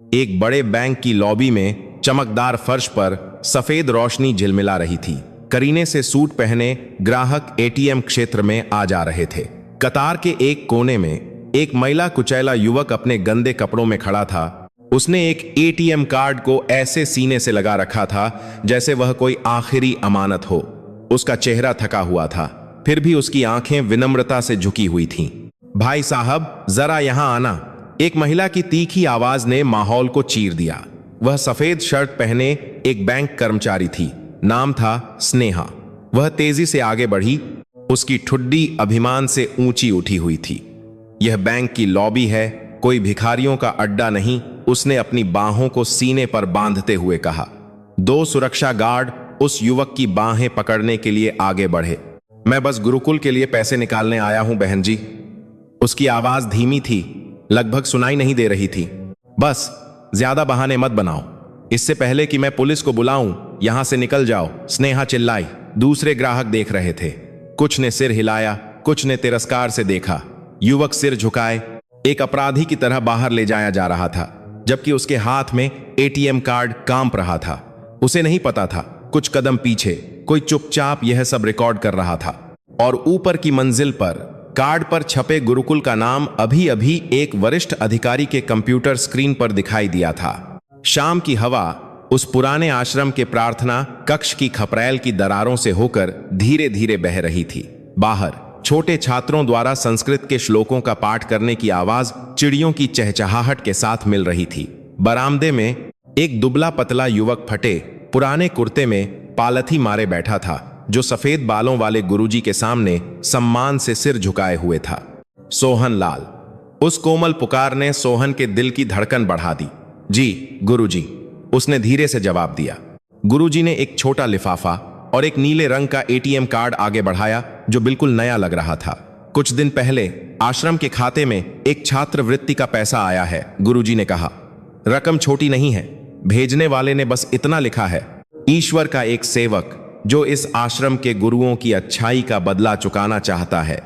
एक बड़े बैंक की लॉबी में चमकदार फर्श पर सफेद रोशनी झिलमिला रही थी। करीने से सूट पहने ग्राहक एटीएम क्षेत्र में आ जा रहे थे। कतार के एक कोने में एक मैला कुचैला युवक अपने गंदे कपड़ों में खड़ा था। उसने एक एटीएम कार्ड को ऐसे सीने से लगा रखा था जैसे वह कोई आखिरी अमानत हो। उसका चेहरा थका हुआ था, फिर भी उसकी आंखें विनम्रता से झुकी हुई थीं। भाई साहब, जरा यहां आना, एक महिला की तीखी आवाज ने माहौल को चीर दिया। वह सफेद शर्ट पहने एक बैंक कर्मचारी थी। नाम था स्नेहा। वह तेजी से आगे बढ़ी। उसकी ठुड्डी अभिमान से ऊंची उठी हुई थी। यह बैंक की लॉबी है, कोई भिखारियों का अड्डा नहीं, उसने अपनी बाहों को सीने पर बांधते हुए कहा। 2 सुरक्षा गार्ड उस युवक की बाहें पकड़ने के लिए आगे बढ़े। मैं बस गुरुकुल के लिए पैसे निकालने आया हूं बहन जी। उसकी आवाज धीमी थी, लगभग सुनाई नहीं दे रही थी। बस ज्यादा बहाने मत बनाओ, इससे पहले कि मैं पुलिस को बुलाऊं, यहां से निकल जाओ, स्नेहा चिल्लाई। दूसरे ग्राहक देख रहे थे। कुछ ने सिर हिलाया, कुछ ने तिरस्कार से देखा। युवक सिर झुकाए एक अपराधी की तरह बाहर ले जाया जा रहा था, जबकि उसके हाथ में एटीएम कार्ड कांप रहा था। उसे नहीं पता था, कुछ कदम पीछे कोई चुपचाप यह सब रिकॉर्ड कर रहा था। और ऊपर की मंजिल पर कार्ड पर छपे गुरुकुल का नाम अभी अभी एक वरिष्ठ अधिकारी के कंप्यूटर स्क्रीन पर दिखाई दिया था। शाम की हवा उस पुराने आश्रम के प्रार्थना कक्ष की खपरैल की दरारों से होकर धीरे धीरे बह रही थी। बाहर छोटे छात्रों द्वारा संस्कृत के श्लोकों का पाठ करने की आवाज चिड़ियों की चहचहाहट के साथ मिल रही थी। बरामदे में एक दुबला पतला युवक फटे पुराने कुर्ते में पालथी मारे बैठा था, जो सफेद बालों वाले गुरुजी के सामने सम्मान से सिर झुकाए हुए था। सोहन लाल। उस कोमल पुकार ने सोहन के दिल की धड़कन बढ़ा दी। जी गुरुजी, उसने धीरे से जवाब दिया। गुरुजी ने एक छोटा लिफाफा और एक नीले रंग का एटीएम कार्ड आगे बढ़ाया, जो बिल्कुल नया लग रहा था। कुछ दिन पहले आश्रम के खाते में एक छात्रवृत्ति का पैसा आया है, गुरुजी ने कहा। रकम छोटी नहीं है, भेजने वाले ने बस इतना लिखा है, ईश्वर का एक सेवक जो इस आश्रम के गुरुओं की अच्छाई का बदला चुकाना चाहता है।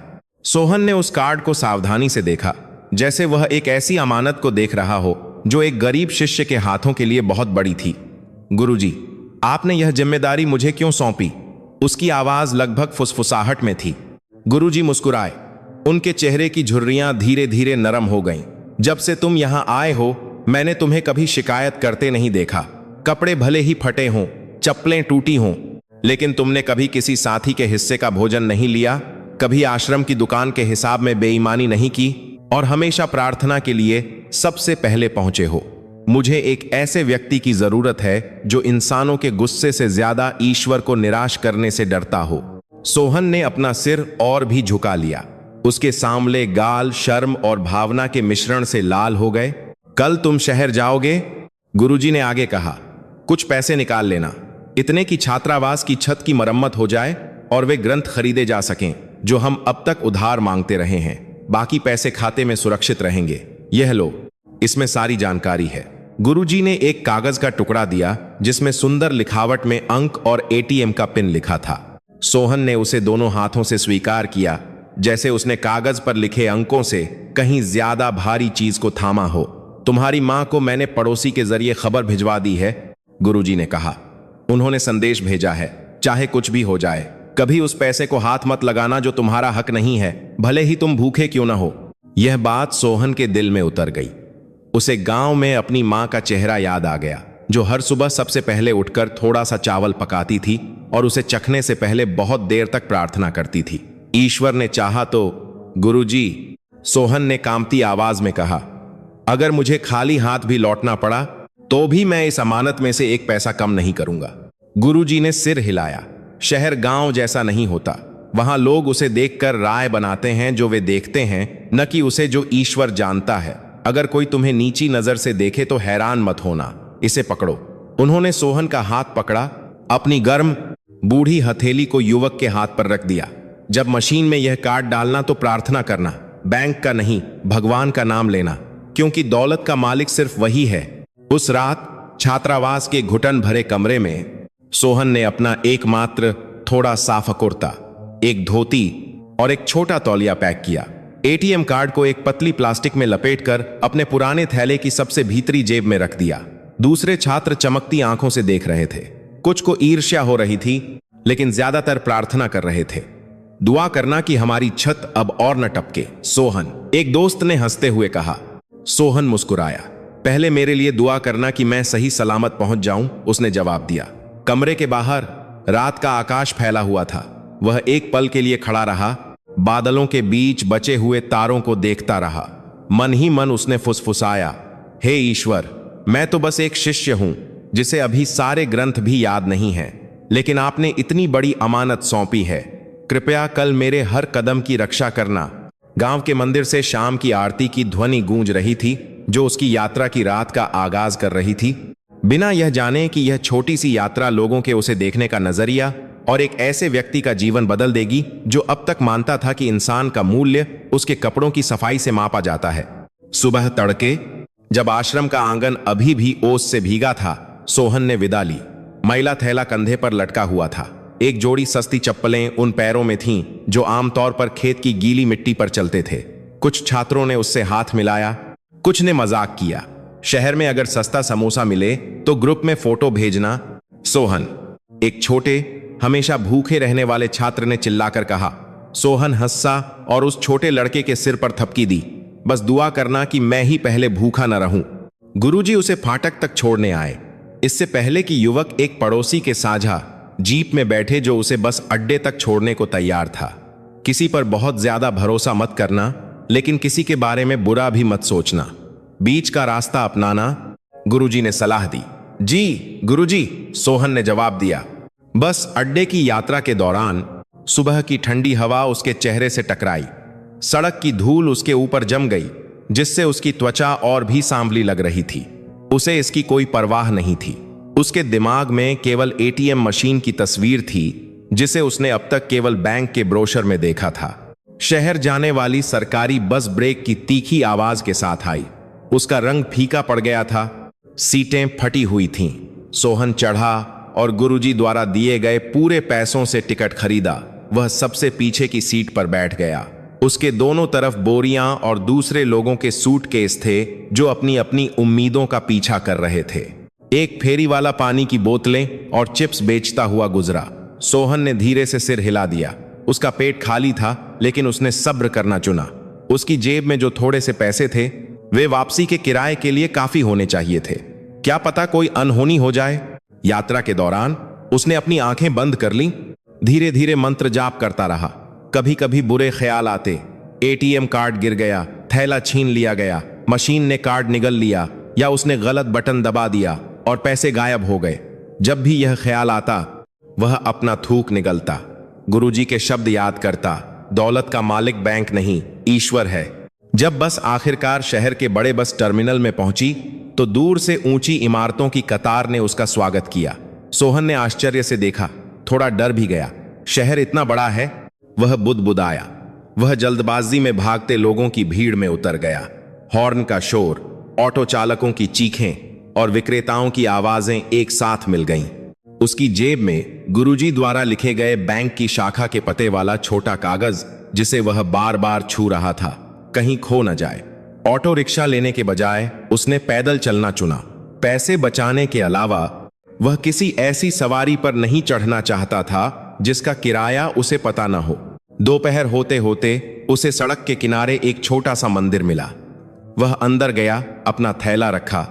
सोहन ने उस कार्ड को सावधानी से देखा, जैसे वह एक ऐसी अमानत को देख रहा हो जो एक गरीब शिष्य के हाथों के लिए बहुत बड़ी थी। गुरुजी, आपने यह जिम्मेदारी मुझे क्यों सौंपी? उसकी आवाज लगभग फुसफुसाहट में थी। गुरुजी मुस्कुराए। उनके चेहरे की झुर्रियां धीरे धीरे नरम हो गईं। जब से तुम यहां आए हो, मैंने तुम्हें कभी शिकायत करते नहीं देखा। कपड़े भले ही फटे हों, चप्पलें टूटी हों, लेकिन तुमने कभी किसी साथी के हिस्से का भोजन नहीं लिया, कभी आश्रम की दुकान के हिसाब में बेईमानी नहीं की, और हमेशा प्रार्थना के लिए सबसे पहले पहुंचे हो। मुझे एक ऐसे व्यक्ति की जरूरत है जो इंसानों के गुस्से से ज्यादा ईश्वर को निराश करने से डरता हो। सोहन ने अपना सिर और भी झुका लिया। उसके सांवले गाल शर्म और भावना के मिश्रण से लाल हो गए। कल तुम शहर जाओगे? गुरुजी ने आगे कहा। कुछ पैसे निकाल लेना, इतने की छात्रावास की छत की मरम्मत हो जाए और वे ग्रंथ खरीदे जा सकें जो हम अब तक उधार मांगते रहे हैं। बाकी पैसे खाते में सुरक्षित रहेंगे। यह लो, इसमें सारी जानकारी है। गुरुजी ने एक कागज का टुकड़ा दिया जिसमें सुंदर लिखावट में अंक और एटीएम का पिन लिखा था। सोहन ने उसे दोनों हाथों से स्वीकार किया, जैसे उसने कागज पर लिखे अंकों से कहीं ज्यादा भारी चीज को थामा हो। तुम्हारी मां को मैंने पड़ोसी के जरिए खबर भिजवा दी है, गुरुजी ने कहा। उन्होंने संदेश भेजा है, चाहे कुछ भी हो जाए, कभी उस पैसे को हाथ मत लगाना जो तुम्हारा हक नहीं है, भले ही तुम भूखे क्यों ना हो। यह बात सोहन के दिल में उतर गई। उसे गांव में अपनी मां का चेहरा याद आ गया, जो हर सुबह सबसे पहले उठकर थोड़ा सा चावल पकाती थी और उसे चखने से पहले बहुत देर तक प्रार्थना करती थी। ईश्वर ने चाहा तो। गुरुजी, सोहन ने कांपती आवाज में कहा, अगर मुझे खाली हाथ भी लौटना पड़ा तो भी मैं इस अमानत में से एक पैसा कम नहीं करूंगा। गुरुजी ने सिर हिलाया। शहर गांव जैसा नहीं होता। वहां लोग उसे देखकर राय बनाते हैं जो वे देखते हैं, न कि उसे जो ईश्वर जानता है। अगर कोई तुम्हें नीची नजर से देखे तो हैरान मत होना। इसे पकड़ो। उन्होंने सोहन का हाथ पकड़ा, अपनी गर्म बूढ़ी हथेली को युवक के हाथ पर रख दिया। जब मशीन में यह कार्ड डालना तो प्रार्थना करना, बैंक का नहीं, भगवान का नाम लेना, क्योंकि दौलत का मालिक सिर्फ वही है। उस रात छात्रावास के घुटन भरे कमरे में सोहन ने अपना एकमात्र थोड़ा साफ कुर्ता, एक धोती और एक छोटा तौलिया पैक किया। एटीएम कार्ड को एक पतली प्लास्टिक में लपेटकर अपने पुराने थैले की सबसे भीतरी जेब में रख दिया। दूसरे छात्र चमकती आंखों से देख रहे थे। कुछ को ईर्ष्या हो रही थी, लेकिन ज्यादातर प्रार्थना कर रहे थे, दुआ करना कि हमारी छत अब और न टपके। सोहन, एक दोस्त ने हंसते हुए कहा। सोहन मुस्कुराया। पहले मेरे लिए दुआ करना कि मैं सही सलामत पहुंच जाऊं, उसने जवाब दिया। कमरे के बाहर रात का आकाश फैला हुआ था। वह एक पल के लिए खड़ा रहा, बादलों के बीच बचे हुए तारों को देखता रहा। मन ही मन उसने फुसफुसाया, हे ईश्वर, मैं तो बस एक शिष्य हूं जिसे अभी सारे ग्रंथ भी याद नहीं है, लेकिन आपने इतनी बड़ी अमानत सौंपी है। कृपया कल मेरे हर कदम की रक्षा करना। गांव के मंदिर से शाम की आरती की ध्वनि गूंज रही थी, जो उसकी यात्रा की रात का आगाज कर रही थी। बिना यह जाने कि यह छोटी सी यात्रा लोगों के उसे देखने का नजरिया और एक ऐसे व्यक्ति का जीवन बदल देगी जो अब तक मानता था कि इंसान का मूल्य उसके कपड़ों की सफाई से मापा जाता है। सुबह तड़के, जब आश्रम का आंगन अभी भी ओस से भीगा था, सोहन ने विदा ली। मैला थैला कंधे पर लटका हुआ था। एक जोड़ी सस्ती चप्पलें उन पैरों में थीं जो आमतौर पर खेत की गीली मिट्टी पर चलते थे। कुछ छात्रों ने उससे हाथ मिलाया, कुछ ने मजाक किया। शहर में अगर सस्ता समोसा मिले तो ग्रुप में फोटो भेजना। सोहन, एक छोटे हमेशा भूखे रहने वाले छात्र ने चिल्लाकर कहा। सोहन हंसा और उस छोटे लड़के के सिर पर थपकी दी। बस दुआ करना कि मैं ही पहले भूखा न रहूं। गुरुजी उसे फाटक तक छोड़ने आए, इससे पहले कि युवक एक पड़ोसी के साझा जीप में बैठे जो उसे बस अड्डे तक छोड़ने को तैयार था। किसी पर बहुत ज्यादा भरोसा मत करना, लेकिन किसी के बारे में बुरा भी मत सोचना। बीच का रास्ता अपनाना, गुरुजी ने सलाह दी। जी गुरुजी, सोहन ने जवाब दिया। बस अड्डे की यात्रा के दौरान सुबह की ठंडी हवा उसके चेहरे से टकराई। सड़क की धूल उसके ऊपर जम गई, जिससे उसकी त्वचा और भी सांवली लग रही थी। उसे इसकी कोई परवाह नहीं थी। उसके दिमाग में केवल एटीएम मशीन की तस्वीर थी, जिसे उसने अब तक केवल बैंक के ब्रोशर में देखा था। शहर जाने वाली सरकारी बस ब्रेक की तीखी आवाज के साथ आई। उसका रंग फीका पड़ गया था, सीटें फटी हुई थीं। सोहन चढ़ा और गुरुजी द्वारा दिए गए पूरे पैसों से टिकट खरीदा। वह सबसे पीछे की सीट पर बैठ गया। उसके दोनों तरफ बोरियां और दूसरे लोगों के सूटकेस थे जो अपनी अपनी उम्मीदों का पीछा कर रहे थे। एक फेरी वाला पानी की बोतलें और चिप्स बेचता हुआ गुजरा। सोहन ने धीरे से सिर हिला दिया। उसका पेट खाली था, लेकिन उसने सब्र करना चुना। उसकी जेब में जो थोड़े से पैसे थे, वे वापसी के किराए के लिए काफी होने चाहिए थे। क्या पता कोई अनहोनी हो जाए। यात्रा के दौरान उसने अपनी आंखें बंद कर लीं, धीरे धीरे मंत्र जाप करता रहा। कभी कभी बुरे ख्याल आते, एटीएम कार्ड गिर गया, थैला छीन लिया गया, मशीन ने कार्ड निगल लिया, या उसने गलत बटन दबा दिया और पैसे गायब हो गए। जब भी यह ख्याल आता, वह अपना थूक निगलता, गुरुजी के शब्द याद करता, दौलत का मालिक बैंक नहीं, ईश्वर है। जब बस आखिरकार शहर के बड़े बस टर्मिनल में पहुंची, तो दूर से ऊंची इमारतों की कतार ने उसका स्वागत किया। सोहन ने आश्चर्य से देखा, थोड़ा डर भी गया। शहर इतना बड़ा है? वह बुदबुदाया। वह जल्दबाजी में भागते लोगों की भीड़ में उतर गया। हॉर्न का शोर, ऑटो चालकों की चीखें और विक्रेताओं की आवाजें एक साथ मिल गईं। उसकी जेब में गुरुजी द्वारा लिखे गए बैंक की शाखा के पते वाला छोटा कागज, जिसे वह बार बार छू रहा था, कहीं खो न जाए। ऑटो रिक्शा लेने के बजाय उसने पैदल चलना चुना। पैसे बचाने के अलावा वह किसी ऐसी सवारी पर नहीं चढ़ना चाहता था जिसका किराया उसे पता न हो। दोपहर होते होते उसे सड़क के किनारे एक छोटा सा मंदिर मिला। वह अंदर गया, अपना थैला रखा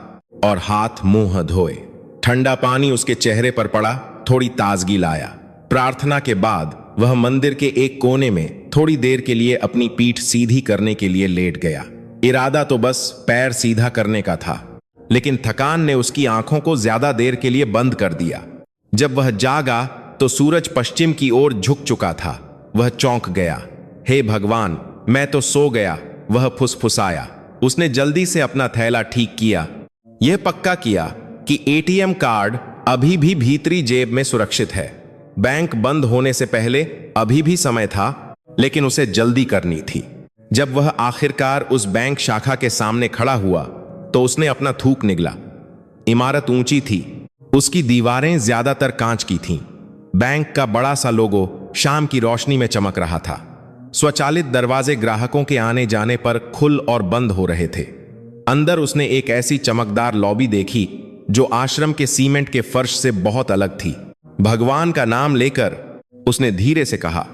और हाथ मुंह धोए। ठंडा पानी उसके चेहरे पर पड़ा, थोड़ी ताजगी लाया। प्रार्थना के बाद वह मंदिर के एक कोने में थोड़ी देर के लिए अपनी पीठ सीधी करने के लिए लेट गया। इरादा तो बस पैर सीधा करने का था, लेकिन थकान ने उसकी आंखों को ज्यादा देर के लिए बंद कर दिया। जब वह जागा तो सूरज पश्चिम की ओर झुक चुका था। वह चौंक गया। हे भगवान, मैं तो सो गया, वह फुसफुसाया। उसने जल्दी से अपना थैला ठीक किया, यह पक्का किया कि एटीएम कार्ड अभी भी भीतरी जेब में सुरक्षित है। बैंक बंद होने से पहले अभी भी समय था, लेकिन उसे जल्दी करनी थी। जब वह आखिरकार उस बैंक शाखा के सामने खड़ा हुआ, तो उसने अपना थूक निगला। इमारत ऊंची थी, उसकी दीवारें ज्यादातर कांच की थीं। बैंक का बड़ा सा लोगो शाम की रोशनी में चमक रहा था। स्वचालित दरवाजे ग्राहकों के आने जाने पर खुल और बंद हो रहे थे। अंदर उसने एक ऐसी चमकदार लॉबी देखी जो आश्रम के सीमेंट के फर्श से बहुत अलग थी। भगवान का नाम लेकर उसने धीरे से कहा,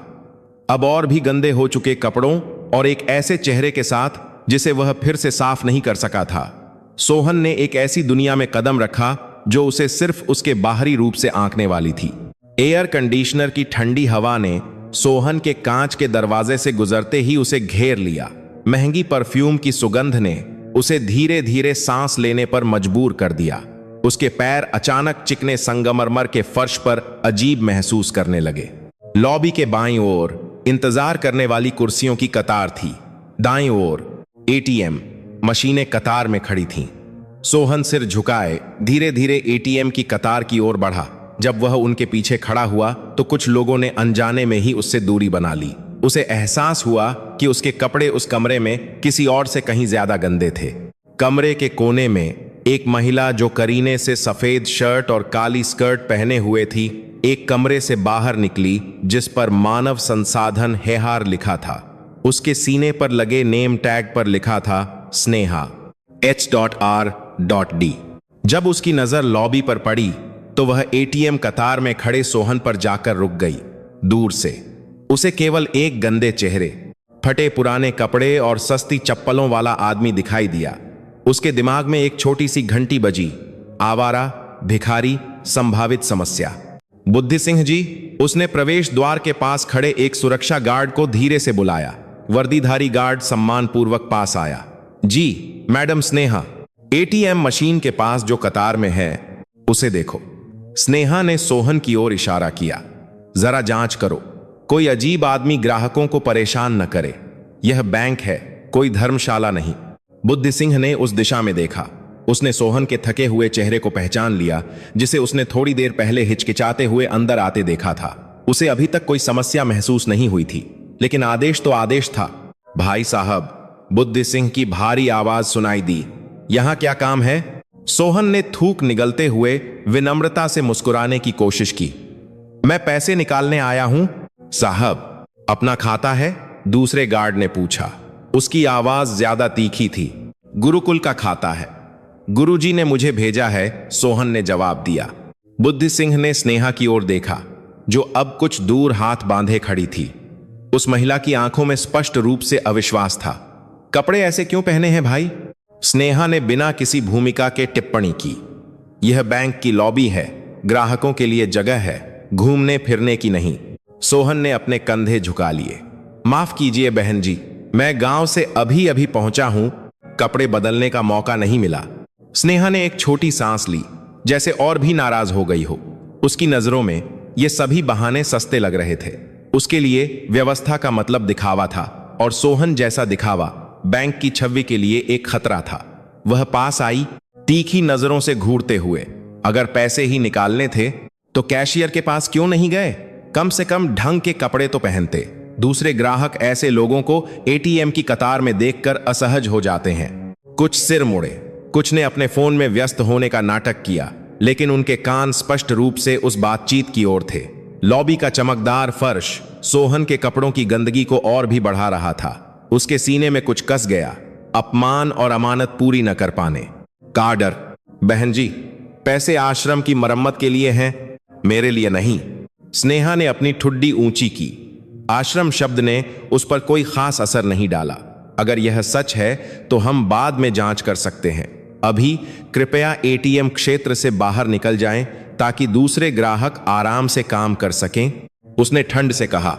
अब और भी गंदे हो चुके कपड़ों और एक ऐसे चेहरे के साथ जिसे वह फिर से साफ नहीं कर सका था, सोहन ने एक ऐसी दुनिया में कदम रखा जो उसे सिर्फ उसके बाहरी रूप से आंकने वाली थी। एयर कंडीशनर की ठंडी हवा ने सोहन के कांच के दरवाजे से गुजरते ही उसे घेर लिया। महंगी परफ्यूम की सुगंध ने उसे धीरे धीरे सांस लेने पर मजबूर कर दिया। उसके पैर अचानक चिकने संगमरमर के फर्श पर अजीब महसूस करने लगे। लॉबी के बाईं ओर इंतजार करने वाली कुर्सियों की कतार थी। दाईं ओर एटीएम मशीनें कतार में खड़ी थीं। सोहन सिर झुकाए धीरे धीरे एटीएम की कतार की ओर बढ़ा। जब वह उनके पीछे खड़ा हुआ तो कुछ लोगों ने अनजाने में ही उससे दूरी बना ली। उसे एहसास हुआ कि उसके कपड़े उस कमरे में किसी और से कहीं ज्यादा गंदे थे। कमरे के कोने में एक महिला जो करीने से सफेद शर्ट और काली स्कर्ट पहने हुए थी, एक कमरे से बाहर निकली जिस पर मानव संसाधन हेहार लिखा था। उसके सीने पर लगे नेम टैग पर लिखा था स्नेहा H.R.D। जब उसकी नजर लॉबी पर पड़ी तो वह एटीएम कतार में खड़े सोहन पर जाकर रुक गई। दूर से उसे केवल एक गंदे चेहरे, फटे पुराने कपड़े और सस्ती चप्पलों वाला आदमी दिखाई दिया। उसके दिमाग में एक छोटी सी घंटी बजी, आवारा, भिखारी, संभावित समस्या। बुद्धि सिंह जी, उसने प्रवेश द्वार के पास खड़े एक सुरक्षा गार्ड को धीरे से बुलाया। वर्दीधारी गार्ड सम्मानपूर्वक पास आया। जी मैडम स्नेहा, एटीएम मशीन के पास जो कतार में है उसे देखो। स्नेहा ने सोहन की ओर इशारा किया। जरा जांच करो, कोई अजीब आदमी ग्राहकों को परेशान न करे। यह बैंक है, कोई धर्मशाला नहीं। बुद्धि सिंह ने उस दिशा में देखा। उसने सोहन के थके हुए चेहरे को पहचान लिया, जिसे उसने थोड़ी देर पहले हिचकिचाते हुए अंदर आते देखा था। उसे अभी तक कोई समस्या महसूस नहीं हुई थी, लेकिन आदेश तो आदेश था। भाई साहब, बुद्धि सिंह की भारी आवाज सुनाई दी। यहां क्या काम है? सोहन ने थूक निगलते हुए विनम्रता से मुस्कुराने की कोशिश की। मैं पैसे निकालने आया हूं साहब। अपना खाता है? दूसरे गार्ड ने पूछा। उसकी आवाज ज्यादा तीखी थी। गुरुकुल का खाता है, गुरुजी ने मुझे भेजा है, सोहन ने जवाब दिया। बुद्धि सिंह ने स्नेहा की ओर देखा, जो अब कुछ दूर हाथ बांधे खड़ी थी। उस महिला की आंखों में स्पष्ट रूप से अविश्वास था। कपड़े ऐसे क्यों पहने हैं भाई? स्नेहा ने बिना किसी भूमिका के टिप्पणी की। यह बैंक की लॉबी है, ग्राहकों के लिए जगह है, घूमने फिरने की नहीं। सोहन ने अपने कंधे झुका लिए। माफ कीजिए बहन जी, मैं गांव से अभी अभी पहुंचा हूं, कपड़े बदलने का मौका नहीं मिला। स्नेहा ने एक छोटी सांस ली, जैसे और भी नाराज हो गई हो। उसकी नजरों में ये सभी बहाने सस्ते लग रहे थे। उसके लिए व्यवस्था का मतलब दिखावा था, और सोहन जैसा दिखावा बैंक की छवि के लिए एक खतरा था। वह पास आई, तीखी नजरों से घूरते हुए। अगर पैसे ही निकालने थे तो कैशियर के पास क्यों नहीं गए? कम से कम ढंग के कपड़े तो पहनते। दूसरे ग्राहक ऐसे लोगों को एटीएम की कतार में देखकर असहज हो जाते हैं। कुछ सिर मुड़े, कुछ ने अपने फोन में व्यस्त होने का नाटक किया, लेकिन उनके कान स्पष्ट रूप से उस बातचीत की ओर थे। लॉबी का चमकदार फर्श सोहन के कपड़ों की गंदगी को और भी बढ़ा रहा था। उसके सीने में कुछ कस गया, अपमान और अमानत पूरी न कर पाने का डर। बहन जी, पैसे आश्रम की मरम्मत के लिए हैं, मेरे लिए नहीं। स्नेहा ने अपनी ठुड्डी ऊंची की। आश्रम शब्द ने उस पर कोई खास असर नहीं डाला। अगर यह सच है तो हम बाद में जांच कर सकते हैं। अभी कृपया एटीएम क्षेत्र से बाहर निकल जाएं ताकि दूसरे ग्राहक आराम से काम कर सकें, उसने ठंड से कहा।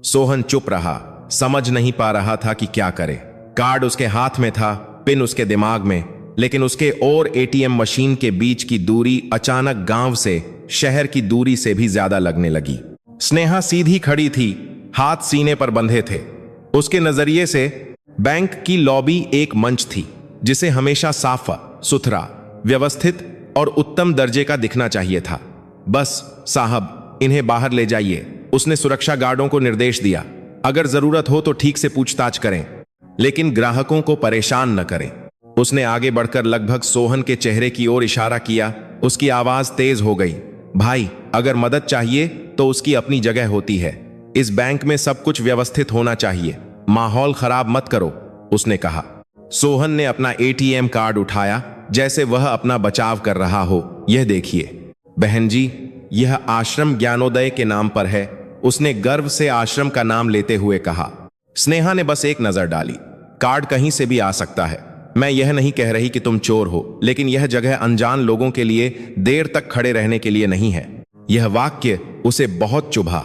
सोहन चुप रहा, समझ नहीं पा रहा था कि क्या करे। कार्ड उसके हाथ में था, पिन उसके दिमाग में, लेकिन उसके और एटीएम मशीन के बीच की दूरी अचानक गांव से, शहर की दूरी से भी ज्यादा लगने लगी। स्नेहा सीधी खड़ी थी, हाथ सीने पर बंधे थे। उसके नजरिए से बैंक की लॉबी एक मंच थी जिसे हमेशा साफ सुथरा, व्यवस्थित और उत्तम दर्जे का दिखना चाहिए था। बस साहब, इन्हें बाहर ले जाइए, उसने सुरक्षा गार्डों को निर्देश दिया। अगर जरूरत हो तो ठीक से पूछताछ करें, लेकिन ग्राहकों को परेशान न करें। उसने आगे बढ़कर लगभग सोहन के चेहरे की ओर इशारा किया। उसकी आवाज तेज हो गई। भाई, अगर मदद चाहिए तो उसकी अपनी जगह होती है। इस बैंक में सब कुछ व्यवस्थित होना चाहिए, माहौल खराब मत करो, उसने कहा। सोहन ने अपना एटीएम कार्ड उठाया जैसे वह अपना बचाव कर रहा हो। यह देखिए बहन जी, यह आश्रम ज्ञानोदय के नाम पर है, उसने गर्व से आश्रम का नाम लेते हुए कहा। स्नेहा ने बस एक नजर डाली। कार्ड कहीं से भी आ सकता है। मैं यह नहीं कह रही कि तुम चोर हो, लेकिन यह जगह अनजान लोगों के लिए देर तक खड़े रहने के लिए नहीं है। यह वाक्य उसे बहुत चुभा।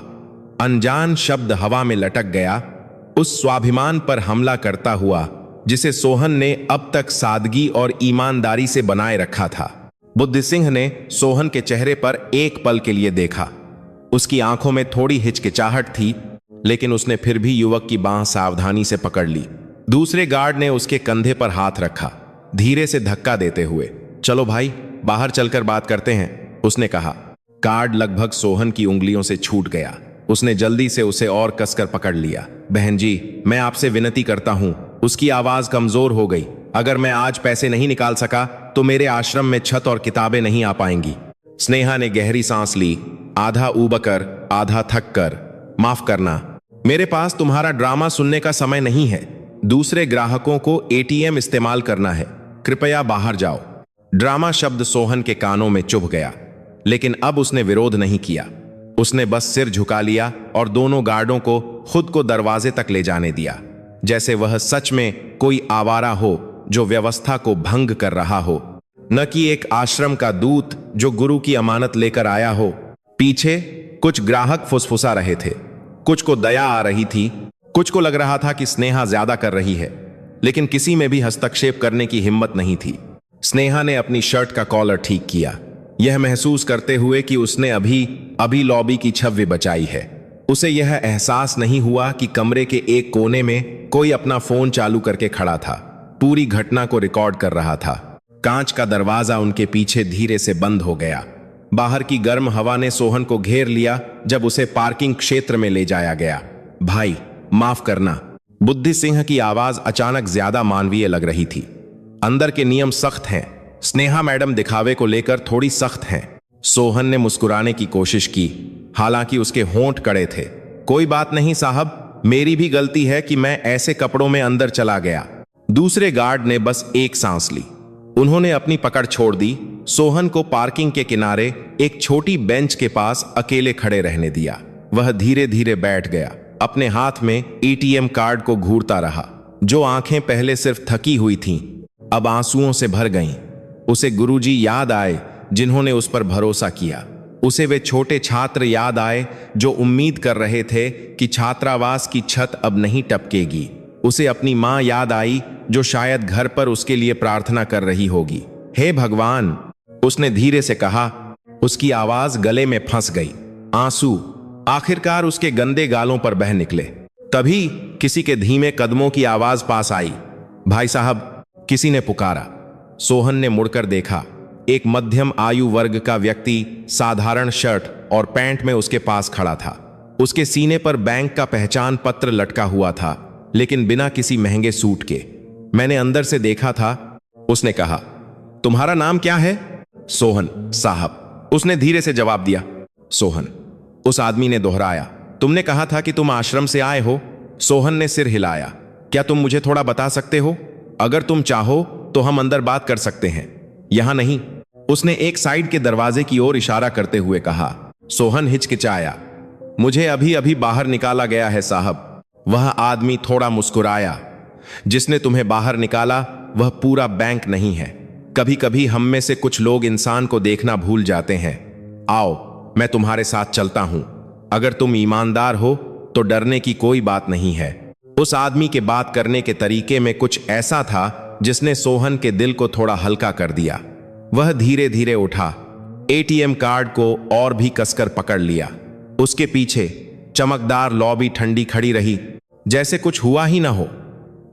अनजान शब्द हवा में लटक गया, उस स्वाभिमान पर हमला करता हुआ जिसे सोहन ने अब तक सादगी और ईमानदारी से बनाए रखा था। बुद्धि सिंह ने सोहन के चेहरे पर एक पल के लिए देखा। उसकी आंखों में थोड़ी हिचकिचाहट थी, लेकिन उसने फिर भी युवक की बांह सावधानी से पकड़ ली। दूसरे गार्ड ने उसके कंधे पर हाथ रखा, धीरे से धक्का देते हुए। चलो भाई, बाहर चलकर बात करते हैं, उसने कहा। कार्ड लगभग सोहन की उंगलियों से छूट गया। उसने जल्दी से उसे और कसकर पकड़ लिया। बहन जी, मैं आपसे विनती करता हूं। उसकी आवाज कमजोर हो गई। अगर मैं आज पैसे नहीं निकाल सका तो मेरे आश्रम में छत और किताबें नहीं आ पाएंगी। स्नेहा ने गहरी सांस ली, आधा ऊबकर आधा थक कर। माफ करना, मेरे पास तुम्हारा ड्रामा सुनने का समय नहीं है। दूसरे ग्राहकों को एटीएम इस्तेमाल करना है, कृपया बाहर जाओ। ड्रामा शब्द सोहन के कानों में चुभ गया, लेकिन अब उसने विरोध नहीं किया। उसने बस सिर झुका लिया और दोनों गार्डों को खुद को दरवाजे तक ले जाने दिया, जैसे वह सच में कोई आवारा हो जो व्यवस्था को भंग कर रहा हो, न कि एक आश्रम का दूत जो गुरु की अमानत लेकर आया हो। पीछे कुछ ग्राहक फुसफुसा रहे थे, कुछ को दया आ रही थी, कुछ को लग रहा था कि स्नेहा ज्यादा कर रही है, लेकिन किसी में भी हस्तक्षेप करने की हिम्मत नहीं थी। स्नेहा ने अपनी शर्ट का कॉलर ठीक किया, यह महसूस करते हुए कि उसने अभी लॉबी की छवि बचाई है। उसे यह एहसास नहीं हुआ कि कमरे के एक कोने में कोई अपना फोन चालू करके खड़ा था, पूरी घटना को रिकॉर्ड कर रहा था। कांच का दरवाजा उनके पीछे धीरे से बंद हो गया। बाहर की गर्म हवा ने सोहन को घेर लिया जब उसे पार्किंग क्षेत्र में ले जाया गया। भाई, माफ करना। बुद्धि सिंह की आवाज अचानक ज्यादा मानवीय लग रही थी। अंदर के नियम सख्त हैं। स्नेहा मैडम दिखावे को लेकर थोड़ी सख्त हैं। सोहन ने मुस्कुराने की कोशिश की, हालांकि उसके होंठ कड़े थे। कोई बात नहीं साहब, मेरी भी गलती है कि मैं ऐसे कपड़ों में अंदर चला गया। दूसरे गार्ड ने बस एक सांस ली। उन्होंने अपनी पकड़ छोड़ दी। सोहन को पार्किंग के किनारे एक छोटी बेंच के पास अकेले खड़े रहने दिया। वह धीरे धीरे बैठ गया, अपने हाथ में एटीएम कार्ड को घूरता रहा। जो आंखें पहले सिर्फ थकी हुई थीं, अब आंसुओं से भर गईं। उसे गुरुजी याद आए जिन्होंने उस पर भरोसा किया। उसे वे छोटे छात्र याद आए जो उम्मीद कर रहे थे कि छात्रावास की छत अब नहीं टपकेगी। उसे अपनी मां याद आई जो शायद घर पर उसके लिए प्रार्थना कर रही होगी। हे भगवान, उसने धीरे से कहा। उसकी आवाज गले में फंस गई। आंसू आखिरकार उसके गंदे गालों पर बह निकले। तभी किसी के धीमे कदमों की आवाज पास आई। भाई साहब, किसी ने पुकारा। सोहन ने मुड़कर देखा। एक मध्यम आयु वर्ग का व्यक्ति साधारण शर्ट और पैंट में उसके पास खड़ा था। उसके सीने पर बैंक का पहचान पत्र लटका हुआ था, लेकिन बिना किसी महंगे सूट के। मैंने अंदर से देखा था, उसने कहा। तुम्हारा नाम क्या है? सोहन साहब, उसने धीरे से जवाब दिया। सोहन, उस आदमी ने दोहराया। तुमने कहा था कि तुम आश्रम से आए हो। सोहन ने सिर हिलाया। क्या तुम मुझे थोड़ा बता सकते हो? अगर तुम चाहो तो हम अंदर बात कर सकते हैं, यहां नहीं। उसने एक साइड के दरवाजे की ओर इशारा करते हुए कहा। सोहन हिचकिचाया। मुझे अभी अभी बाहर निकाला गया है साहब। वह आदमी थोड़ा मुस्कुराया। जिसने तुम्हें बाहर निकाला वह पूरा बैंक नहीं है। कभी कभी हम में से कुछ लोग इंसान को देखना भूल जाते हैं। आओ, मैं तुम्हारे साथ चलता हूं। अगर तुम ईमानदार हो तो डरने की कोई बात नहीं है। उस आदमी के बात करने के तरीके में कुछ ऐसा था जिसने सोहन के दिल को थोड़ा हल्का कर दिया। वह धीरे धीरे उठा, एटीएम कार्ड को और भी कसकर पकड़ लिया। उसके पीछे चमकदार लॉबी ठंडी खड़ी रही, जैसे कुछ हुआ ही ना हो।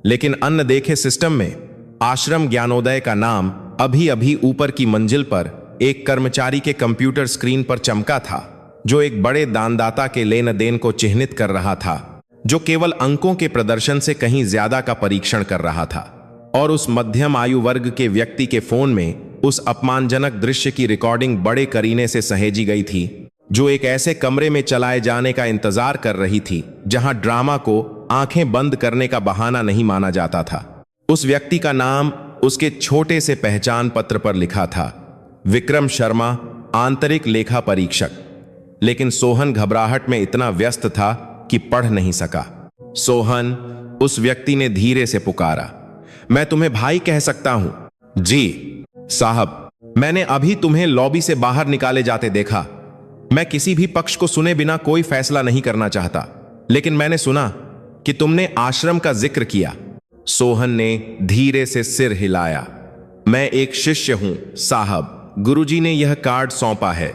लेकिन अन्न देखे सिस्टम में आश्रम ज्ञानोदय का नाम अभी अभी ऊपर की मंजिल पर एक कर्मचारी के कंप्यूटर स्क्रीन पर चमका था, जो एक बड़े दानदाता के लेन देन को चिह्नित कर रहा था, जो केवल अंकों के प्रदर्शन से कहीं ज्यादा का परीक्षण कर रहा था। और उस मध्यम आयु वर्ग के व्यक्ति के फोन में उस अपमानजनक दृश्य की रिकॉर्डिंग बड़े करीने से सहेजी गई थी, जो एक ऐसे कमरे में चलाए जाने का इंतजार कर रही थी जहां ड्रामा को आंखें बंद करने का बहाना नहीं माना जाता था। उस व्यक्ति का नाम उसके छोटे से पहचान पत्र पर लिखा था, विक्रम शर्मा, आंतरिक लेखा परीक्षक। लेकिन सोहन घबराहट में इतना व्यस्त था कि पढ़ नहीं सका। सोहन, उस व्यक्ति ने धीरे से पुकारा, मैं तुम्हें भाई कह सकता हूं? जी साहब, मैंने अभी तुम्हें लॉबी से बाहर निकाले जाते देखा। मैं किसी भी पक्ष को सुने बिना कोई फैसला नहीं करना चाहता, लेकिन मैंने सुना कि तुमने आश्रम का जिक्र किया। सोहन ने धीरे से सिर हिलाया। मैं एक शिष्य हूं साहब, गुरुजी ने यह कार्ड सौंपा है।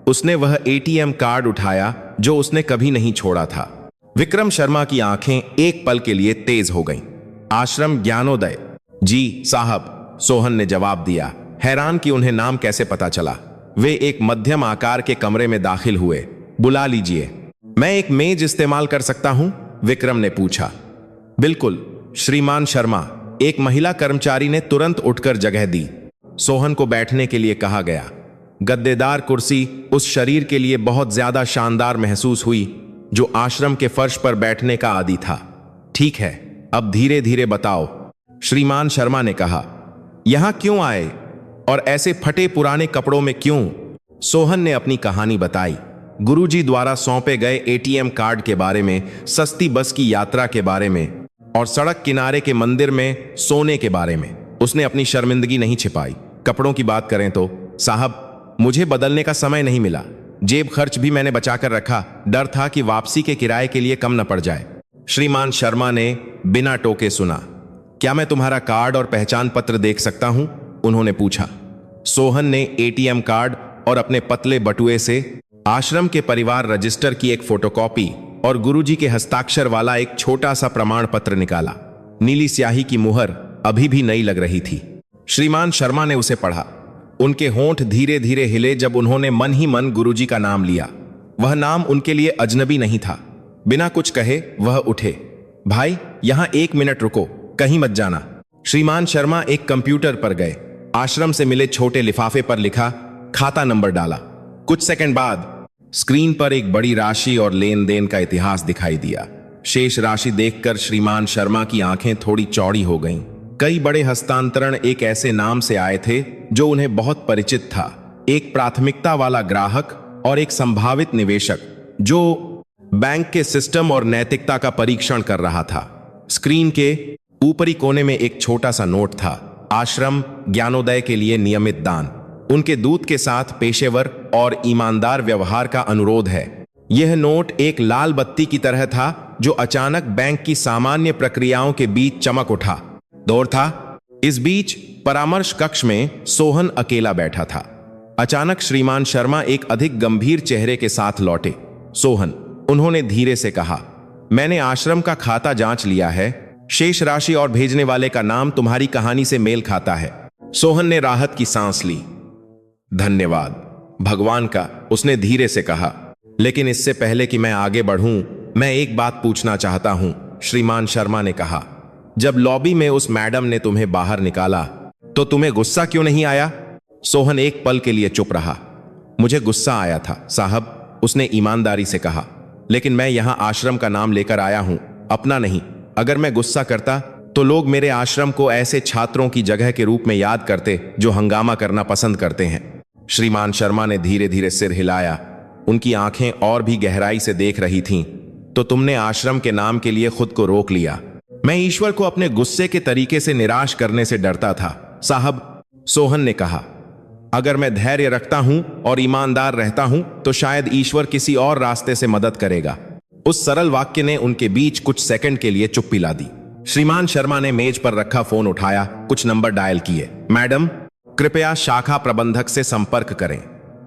उसने वह एटीएम कार्ड उठाया जो उसने कभी नहीं छोड़ा था। विक्रम शर्मा की आंखें एक पल के लिए तेज हो गईं। आश्रम ज्ञानोदय? जी साहब, सोहन ने जवाब दिया, हैरान कि उन्हें नाम कैसे पता चला। वे एक मध्यम आकार के कमरे में दाखिल हुए। बुला लीजिए। मैं एक मेज इस्तेमाल कर सकता हूं? विक्रम ने पूछा। बिल्कुल श्रीमान शर्मा, एक महिला कर्मचारी ने तुरंत उठकर जगह दी। सोहन को बैठने के लिए कहा गया। गद्देदार कुर्सी उस शरीर के लिए बहुत ज्यादा शानदार महसूस हुई जो आश्रम के फर्श पर बैठने का आदी था। ठीक है, अब धीरे धीरे बताओ, श्रीमान शर्मा ने कहा। यहां क्यों आए और ऐसे फटे पुराने कपड़ों में क्यों? सोहन ने अपनी कहानी बताई। गुरुजी द्वारा सौंपे गए एटीएम कार्ड के बारे में, सस्ती बस की यात्रा के बारे में और सड़क किनारे के मंदिर में सोने के बारे में। उसने अपनी शर्मिंदगी नहीं छिपाई। कपड़ों की बात करें तो साहब, मुझे बदलने का समय नहीं मिला। जेब खर्च भी मैंने बचाकर रखा। डर था कि वापसी के किराए के लिए कम न पड़ जाए। श्रीमान शर्मा ने बिना टोके सुना। क्या मैं तुम्हारा कार्ड और पहचान पत्र देख सकता हूं? उन्होंने पूछा। सोहन ने एटीएम कार्ड और अपने पतले बटुए से आश्रम के परिवार रजिस्टर की एक फोटोकॉपी और गुरुजी के हस्ताक्षर वाला एक छोटा सा प्रमाण पत्र निकाला। नीली स्याही की मुहर अभी भी नई लग रही थी। श्रीमान शर्मा ने उसे पढ़ा। उनके होंठ धीरे धीरे हिले जब उन्होंने मन ही मन गुरुजी का नाम लिया। वह नाम उनके लिए अजनबी नहीं था। बिना कुछ कहे वह उठे। भाई, यहां 1 मिनट रुको, कहीं मत जाना। श्रीमान शर्मा एक कंप्यूटर पर गए। आश्रम से मिले छोटे लिफाफे पर लिखा खाता नंबर डाला। कुछ सेकंड बाद स्क्रीन पर एक बड़ी राशि और लेन देन का इतिहास दिखाई दिया। शेष राशि देखकर श्रीमान शर्मा की आंखें थोड़ी चौड़ी हो गईं। कई बड़े हस्तांतरण एक ऐसे नाम से आए थे जो उन्हें बहुत परिचित था। एक प्राथमिकता वाला ग्राहक और एक संभावित निवेशक जो बैंक के सिस्टम और नैतिकता का परीक्षण कर रहा था। स्क्रीन के ऊपरी कोने में एक छोटा सा नोट था, आश्रम ज्ञानोदय के लिए नियमित दान। उनके दूत के साथ पेशेवर और ईमानदार व्यवहार का अनुरोध है। यह नोट एक लाल बत्ती की तरह था जो अचानक बैंक की सामान्य प्रक्रियाओं के बीच चमक उठा। दौर था। इस बीच परामर्श कक्ष में सोहन अकेला बैठा था। अचानक श्रीमान शर्मा एक अधिक गंभीर चेहरे के साथ लौटे। सोहन, उन्होंने धीरे से कहा, मैंने आश्रम का खाता जांच लिया है। शेष राशि और भेजने वाले का नाम तुम्हारी कहानी से मेल खाता है। सोहन ने राहत की सांस ली। धन्यवाद भगवान का, उसने धीरे से कहा। लेकिन इससे पहले कि मैं आगे बढ़ूं, मैं एक बात पूछना चाहता हूं, श्रीमान शर्मा ने कहा। जब लॉबी में उस मैडम ने तुम्हें बाहर निकाला तो तुम्हें गुस्सा क्यों नहीं आया? सोहन एक पल के लिए चुप रहा। मुझे गुस्सा आया था साहब, उसने ईमानदारी से कहा। लेकिन मैं यहां आश्रम का नाम लेकर आया हूं, अपना नहीं। अगर मैं गुस्सा करता तो लोग मेरे आश्रम को ऐसे छात्रों की जगह के रूप में याद करते जो हंगामा करना पसंद करते हैं। श्रीमान शर्मा ने धीरे धीरे सिर हिलाया। उनकी आंखें और भी गहराई से देख रही थीं। तो तुमने आश्रम के नाम के लिए खुद को रोक लिया। मैं ईश्वर को अपने गुस्से के तरीके से निराश करने से डरता था साहब, सोहन ने कहा। अगर मैं धैर्य रखता हूं और ईमानदार रहता हूं तो शायद ईश्वर किसी और रास्ते से मदद करेगा। उस सरल वाक्य ने उनके बीच कुछ सेकंड के लिए चुप्पी ला दी। श्रीमान शर्मा ने मेज पर रखा फोन उठाया, कुछ नंबर डायल किए। मैडम, कृपया शाखा प्रबंधक से संपर्क करें।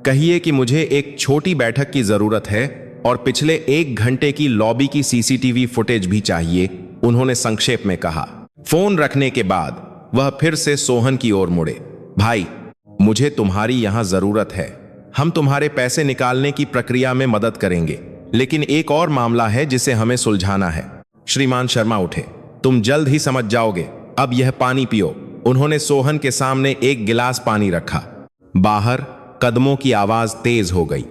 कहिए कि मुझे एक छोटी बैठक की जरूरत है और पिछले 1 घंटे की लॉबी की सीसीटीवी फुटेज भी चाहिए, उन्होंने संक्षेप में कहा। फोन रखने के बाद वह फिर से सोहन की ओर मुड़े। भाई, मुझे तुम्हारी यहां जरूरत है। हम तुम्हारे पैसे निकालने की प्रक्रिया में मदद करेंगे, लेकिन एक और मामला है जिसे हमें सुलझाना है। श्रीमान शर्मा उठे। तुम जल्द ही समझ जाओगे। अब यह पानी पियो। उन्होंने सोहन के सामने एक गिलास पानी रखा। बाहर कदमों की आवाज तेज हो गई।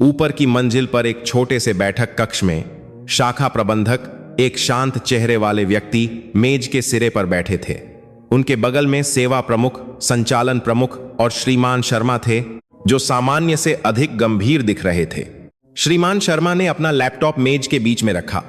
ऊपर की मंजिल पर एक छोटे से बैठक कक्ष में शाखा प्रबंधक, एक शांत चेहरे वाले व्यक्ति, मेज के सिरे पर बैठे थे। उनके बगल में सेवा प्रमुख, संचालन प्रमुख और श्रीमान शर्मा थे, जो सामान्य से अधिक गंभीर दिख रहे थे। श्रीमान शर्मा ने अपना लैपटॉप मेज के बीच में रखा,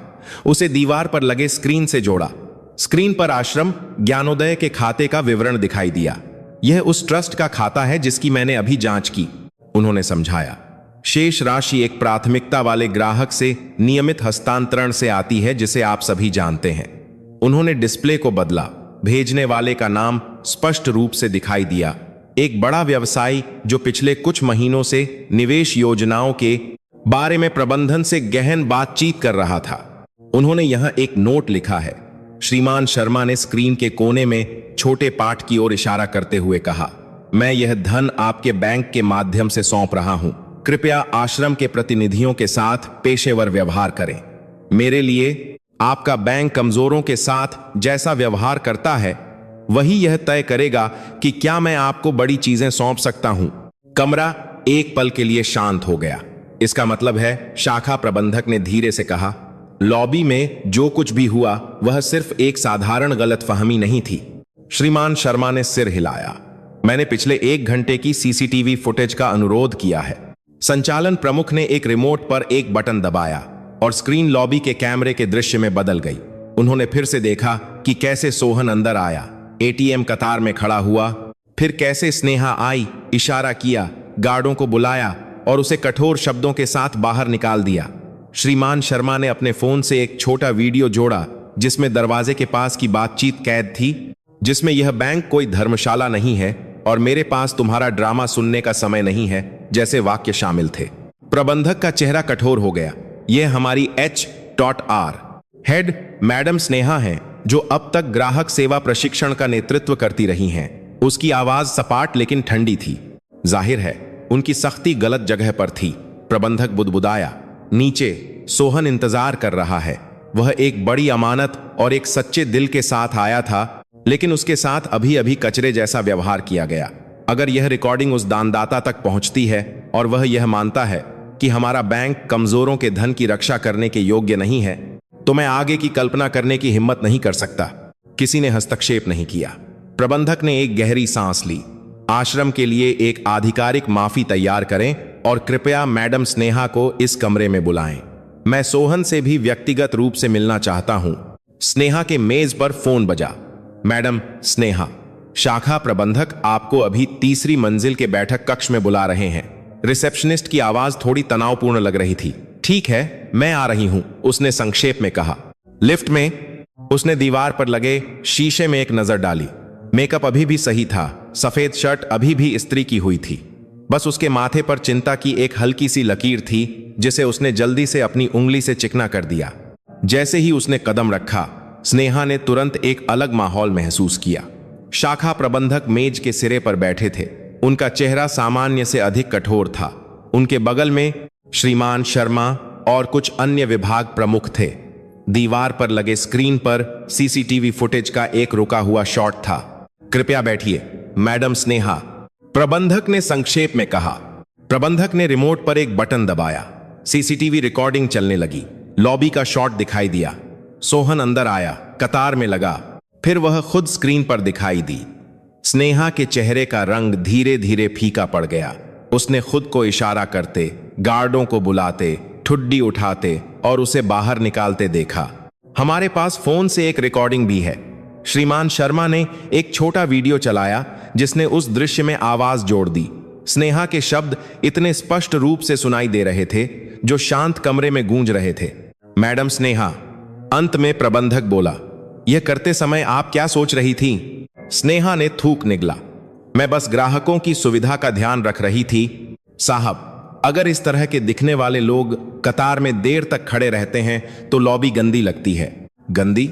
उसे दीवार पर लगे स्क्रीन से जोड़ा। स्क्रीन पर आश्रम ज्ञानोदय के खाते का विवरण दिखाई दिया। यह उस ट्रस्ट का खाता है जिसकी मैंने अभी जांच की, उन्होंने समझाया। शेष राशि एक प्राथमिकता वाले ग्राहक से नियमित हस्तांतरण से आती है, जिसे आप सभी जानते हैं। उन्होंने डिस्प्ले को बदला। भेजने वाले का नाम स्पष्ट रूप से दिखाई दिया, एक बड़ा व्यवसायी जो पिछले कुछ महीनों से निवेश योजनाओं के बारे में प्रबंधन से गहन बातचीत कर रहा था। उन्होंने यहां एक नोट लिखा है। श्रीमान शर्मा ने स्क्रीन के कोने में छोटे पाठ की ओर इशारा करते हुए कहा, मैं यह धन आपके बैंक के माध्यम से सौंप रहा हूं। कृपया आश्रम के प्रतिनिधियों के साथ पेशेवर व्यवहार करें। मेरे लिए आपका बैंक कमजोरों के साथ जैसा व्यवहार करता है, वही यह तय करेगा कि क्या मैं आपको बड़ी चीजें सौंप सकता हूं। कमरा एक पल के लिए शांत हो गया। इसका मतलब है, शाखा प्रबंधक ने धीरे से कहा, लॉबी में जो कुछ भी हुआ वह सिर्फ एक साधारण गलतफहमी नहीं थी। श्रीमान शर्मा ने सिर हिलाया। मैंने पिछले 1 घंटे की सीसीटीवी फुटेज का अनुरोध किया है। संचालन प्रमुख ने एक रिमोट पर एक बटन दबाया और स्क्रीन लॉबी के कैमरे के दृश्य में बदल गई। उन्होंने फिर से देखा कि कैसे सोहन अंदर आया, एटीएम कतार में खड़ा हुआ, फिर कैसे स्नेहा आई, इशारा किया, गार्डों को बुलाया और उसे कठोर शब्दों के साथ बाहर निकाल दिया। श्रीमान शर्मा ने अपने फोन से एक छोटा वीडियो जोड़ा जिसमें दरवाजे के पास की बातचीत कैद थी, जिसमें यह बैंक कोई धर्मशाला नहीं है और मेरे पास तुम्हारा ड्रामा सुनने का समय नहीं है जैसे वाक्य शामिल थे। प्रबंधक का चेहरा कठोर हो गया। यह हमारी H.R. हेड मैडम स्नेहा हैं, जो अब तक ग्राहक सेवा प्रशिक्षण का नेतृत्व करती रही हैं। उसकी आवाज सपाट लेकिन ठंडी थी। जाहिर है उनकी सख्ती गलत जगह पर थी। प्रबंधक बुदबुदाया, नीचे सोहन इंतजार कर रहा है। वह एक बड़ी अमानत और एक सच्चे दिल के साथ आया था, लेकिन उसके साथ अभी अभी कचरे जैसा व्यवहार किया गया। अगर यह रिकॉर्डिंग उस दानदाता तक पहुंचती है और वह यह मानता है कि हमारा बैंक कमजोरों के धन की रक्षा करने के योग्य नहीं है, तो मैं आगे की कल्पना करने की हिम्मत नहीं कर सकता। किसी ने हस्तक्षेप नहीं किया। प्रबंधक ने एक गहरी सांस ली। आश्रम के लिए एक आधिकारिक माफी तैयार करें और कृपया मैडम स्नेहा को इस कमरे में बुलाएं। मैं सोहन से भी व्यक्तिगत रूप से मिलना चाहता हूं। स्नेहा के मेज पर फोन बजा। मैडम स्नेहा, शाखा प्रबंधक आपको अभी 3री मंजिल के बैठक कक्ष में बुला रहे हैं। रिसेप्शनिस्ट की आवाज थोड़ी तनावपूर्ण लग रही थी। ठीक है, मैं आ रही हूं, उसने संक्षेप में कहा। लिफ्ट में उसने दीवार पर लगे शीशे में एक नजर डाली। मेकअप अभी भी सही था, सफेद शर्ट अभी भी इस्त्री की हुई थी। बस उसके माथे पर चिंता की एक हल्की सी लकीर थी, जिसे उसने जल्दी से अपनी उंगली से चिकना कर दिया। जैसे ही उसने कदम रखा, स्नेहा ने तुरंत एक अलग माहौल महसूस किया। शाखा प्रबंधक मेज के सिरे पर बैठे थे। उनका चेहरा सामान्य से अधिक कठोर था। उनके बगल में श्रीमान शर्मा और कुछ अन्य विभाग प्रमुख थे। दीवार पर लगे स्क्रीन पर सीसीटीवी फुटेज का एक रुका हुआ शॉट था। कृपया बैठिए, मैडम स्नेहा, प्रबंधक ने संक्षेप में कहा। प्रबंधक ने रिमोट पर एक बटन दबाया। सीसीटीवी रिकॉर्डिंग चलने लगी। लॉबी का शॉट दिखाई दिया। सोहन अंदर आया, कतार में लगा, फिर वह खुद स्क्रीन पर दिखाई दी। स्नेहा के चेहरे का रंग धीरे धीरे फीका पड़ गया। उसने खुद को इशारा करते, गार्डों को बुलाते, ठुड्डी उठाते और उसे बाहर निकालते देखा। हमारे पास फोन से एक रिकॉर्डिंग भी है। श्रीमान शर्मा ने एक छोटा वीडियो चलाया जिसने उस दृश्य में आवाज जोड़ दी। स्नेहा के शब्द इतने स्पष्ट रूप से सुनाई दे रहे थे जो शांत कमरे में गूंज रहे थे। मैडम स्नेहा, अंत में प्रबंधक बोला, यह करते समय आप क्या सोच रही थी? स्नेहा ने थूक निगला। मैं बस ग्राहकों की सुविधा का ध्यान रख रही थी। साहब, अगर इस तरह के दिखने वाले लोग कतार में देर तक खड़े रहते हैं तो लॉबी गंदी लगती है। गंदी?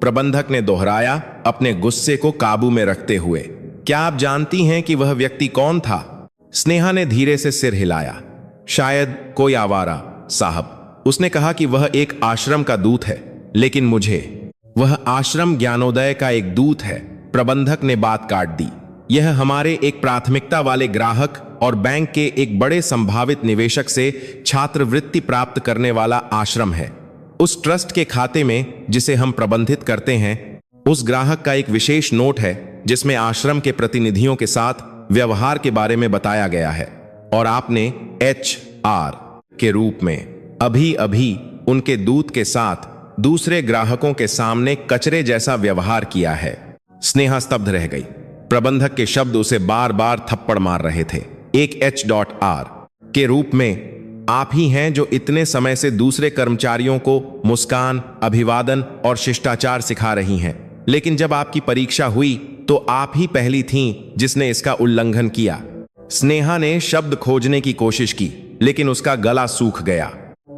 प्रबंधक ने दोहराया, अपने गुस्से को काबू में रखते हुए। क्या आप जानती हैं कि वह व्यक्ति कौन था? स्नेहा ने धीरे से सिर हिलाया। शायद कोई आवारा, साहब। उसने कहा कि वह एक आश्रम का दूत है, लेकिन मुझे वह आश्रम ज्ञानोदय का एक दूत है। प्रबंधक ने बात काट दी। यह हमारे एक प्राथमिकता वाले ग्राहक और बैंक के एक बड़े संभावित निवेशक से छात्रवृत्ति प्राप्त करने वाला आश्रम है। उस ट्रस्ट के खाते में जिसे हम प्रबंधित करते हैं, उस ग्राहक का एक विशेष नोट है जिसमें आश्रम के प्रतिनिधियों के साथ व्यवहार के बारे में बताया गया है, और आपने HR के रूप में अभी अभी उनके दूत के साथ दूसरे ग्राहकों के सामने कचरे जैसा व्यवहार किया है। स्नेहा स्तब्ध रह गई। प्रबंधक के शब्द उसे बार बार थप्पड़ मार रहे थे। एक HR के रूप में आप ही हैं जो इतने समय से दूसरे कर्मचारियों को मुस्कान, अभिवादन और शिष्टाचार सिखा रही हैं, लेकिन जब आपकी परीक्षा हुई तो आप ही पहली थीं जिसने इसका उल्लंघन किया। स्नेहा ने शब्द खोजने की कोशिश की, लेकिन उसका गला सूख गया।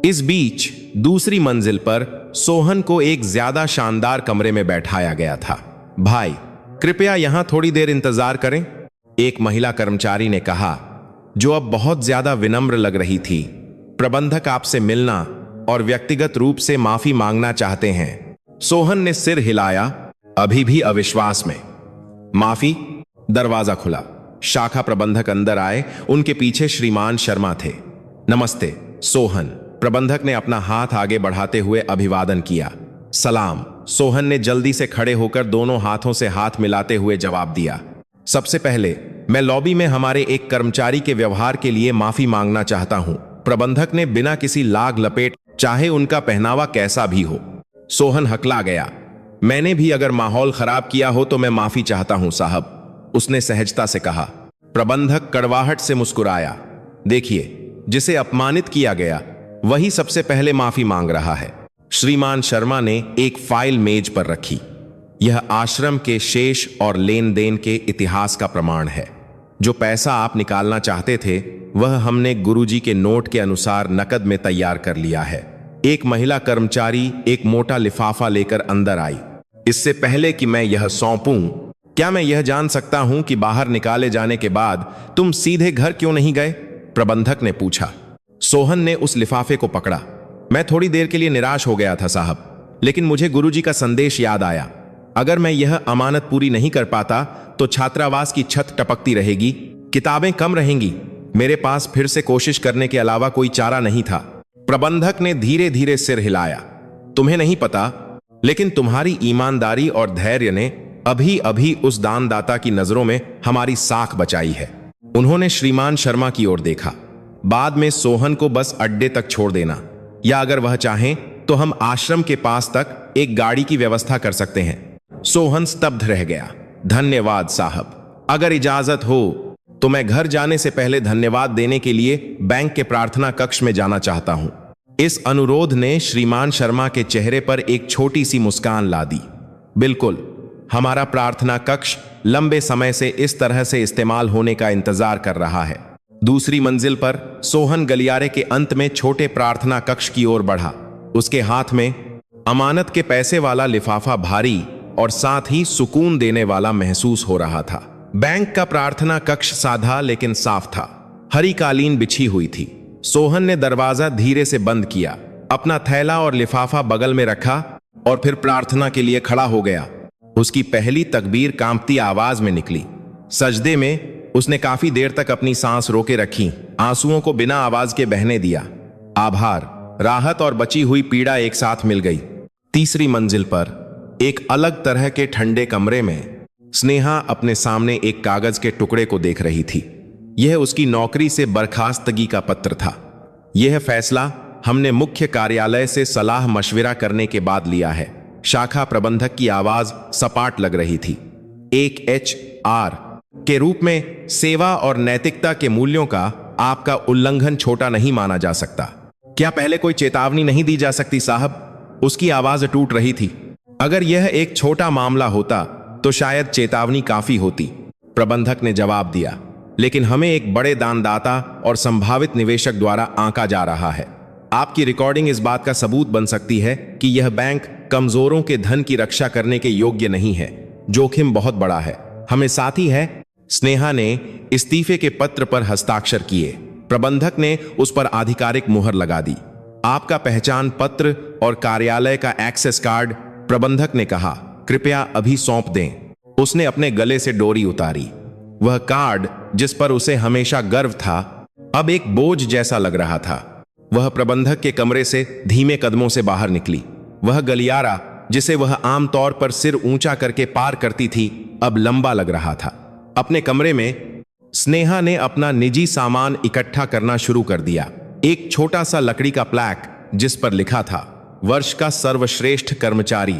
इस बीच दूसरी मंजिल पर सोहन को एक ज्यादा शानदार कमरे में बैठाया गया था। भाई, कृपया यहां थोड़ी देर इंतजार करें, एक महिला कर्मचारी ने कहा, जो अब बहुत ज्यादा विनम्र लग रही थी। प्रबंधक आपसे मिलना और व्यक्तिगत रूप से माफी मांगना चाहते हैं। सोहन ने सिर हिलाया, अभी भी अविश्वास में। माफी? दरवाजा खुला। शाखा प्रबंधक अंदर आए। उनके पीछे श्रीमान शर्मा थे। नमस्ते सोहन, प्रबंधक ने अपना हाथ आगे बढ़ाते हुए अभिवादन किया। सलाम, सोहन ने जल्दी से खड़े होकर दोनों हाथों से हाथ मिलाते हुए जवाब दिया। सबसे पहले मैं लॉबी में हमारे एक कर्मचारी के व्यवहार के लिए माफी मांगना चाहता हूं। प्रबंधक ने बिना किसी लाग लपेट, चाहे उनका पहनावा कैसा भी हो। सोहन हकला गया। मैंने भी अगर माहौल खराब किया हो तो मैं माफी चाहता हूं साहब, उसने सहजता से कहा। प्रबंधक कड़वाहट से मुस्कुराया। देखिए, जिसे अपमानित किया गया वही सबसे पहले माफी मांग रहा है। श्रीमान शर्मा ने एक फाइल मेज पर रखी। यह आश्रम के शेष और लेन देन के इतिहास का प्रमाण है। जो पैसा आप निकालना चाहते थे वह हमने गुरुजी के नोट के अनुसार नकद में तैयार कर लिया है। एक महिला कर्मचारी एक मोटा लिफाफा लेकर अंदर आई। इससे पहले कि मैं यह सौंपूं, क्या मैं यह जान सकता हूं कि बाहर निकाले जाने के बाद तुम सीधे घर क्यों नहीं गए? प्रबंधक ने पूछा। सोहन ने उस लिफाफे को पकड़ा। मैं थोड़ी देर के लिए निराश हो गया था साहब, लेकिन मुझे गुरुजी का संदेश याद आया। अगर मैं यह अमानत पूरी नहीं कर पाता तो छात्रावास की छत टपकती रहेगी, किताबें कम रहेंगी। मेरे पास फिर से कोशिश करने के अलावा कोई चारा नहीं था। प्रबंधक ने धीरे धीरे सिर हिलाया। तुम्हें नहीं पता, लेकिन तुम्हारी ईमानदारी और धैर्य ने अभी अभी उस दानदाता की नजरों में हमारी साख बचाई है। उन्होंने श्रीमान शर्मा की ओर देखा। बाद में सोहन को बस अड्डे तक छोड़ देना, या अगर वह चाहें तो हम आश्रम के पास तक एक गाड़ी की व्यवस्था कर सकते हैं। सोहन स्तब्ध रह गया। धन्यवाद साहब, अगर इजाजत हो तो मैं घर जाने से पहले धन्यवाद देने के लिए बैंक के प्रार्थना कक्ष में जाना चाहता हूं। इस अनुरोध ने श्रीमान शर्मा के चेहरे पर एक छोटी सी मुस्कान ला दी। बिल्कुल, हमारा प्रार्थना कक्ष लंबे समय से इस तरह से इस्तेमाल होने का इंतजार कर रहा है। दूसरी मंजिल पर सोहन गलियारे के अंत में छोटे प्रार्थना कक्ष की ओर बढ़ा। उसके हाथ में अमानत के पैसे वाला लिफाफा भारी और साथ ही सुकून देने वाला महसूस हो रहा था। बैंक का प्रार्थना कक्ष सादा लेकिन साफ था। हरी कालीन बिछी हुई थी। सोहन ने दरवाजा धीरे से बंद किया, अपना थैला और लिफाफा बगल में रखा और फिर प्रार्थना के लिए खड़ा हो गया। उसकी पहली तकबीर कांपती आवाज में निकली। सजदे में उसने काफी देर तक अपनी सांस रोके रखी, आंसुओं को बिना आवाज के बहने दिया। आभार, राहत और बची हुई पीड़ा एक साथ मिल गई। तीसरी मंजिल पर एक अलग तरह के ठंडे कमरे में स्नेहा अपने सामने एक कागज के टुकड़े को देख रही थी। यह उसकी नौकरी से बर्खास्तगी का पत्र था। यह फैसला हमने मुख्य कार्यालय से सलाह मशविरा करने के बाद लिया है। शाखा प्रबंधक की आवाज सपाट लग रही थी। एक HR के रूप में सेवा और नैतिकता के मूल्यों का आपका उल्लंघन छोटा नहीं माना जा सकता। क्या पहले कोई चेतावनी नहीं दी जा सकती साहब? उसकी आवाज टूट रही थी। अगर यह एक छोटा मामला होता तो शायद चेतावनी काफी होती, प्रबंधक ने जवाब दिया। लेकिन हमें एक बड़े दानदाता और संभावित निवेशक द्वारा आंका जा रहा है। आपकी रिकॉर्डिंग इस बात का सबूत बन सकती है कि यह बैंक कमजोरों के धन की रक्षा करने के योग्य नहीं है। जोखिम बहुत बड़ा है। हमें साथ ही है। स्नेहा ने इस्तीफे के पत्र पर हस्ताक्षर किए। प्रबंधक ने उस पर आधिकारिक मुहर लगा दी। आपका पहचान पत्र और कार्यालय का एक्सेस कार्ड, प्रबंधक ने कहा। कृपया अभी सौंप दें। उसने अपने गले से डोरी उतारी। वह कार्ड जिस पर उसे हमेशा गर्व था अब एक बोझ जैसा लग रहा था। वह प्रबंधक के कमरे से धीमे कदमों से बाहर निकली। वह गलियारा जिसे वह आमतौर पर सिर ऊंचा करके पार करती थी अब लंबा लग रहा था। अपने कमरे में स्नेहा ने अपना निजी सामान इकट्ठा करना शुरू कर दिया। एक छोटा सा लकड़ी का प्लैक जिस पर लिखा था वर्ष का सर्वश्रेष्ठ कर्मचारी,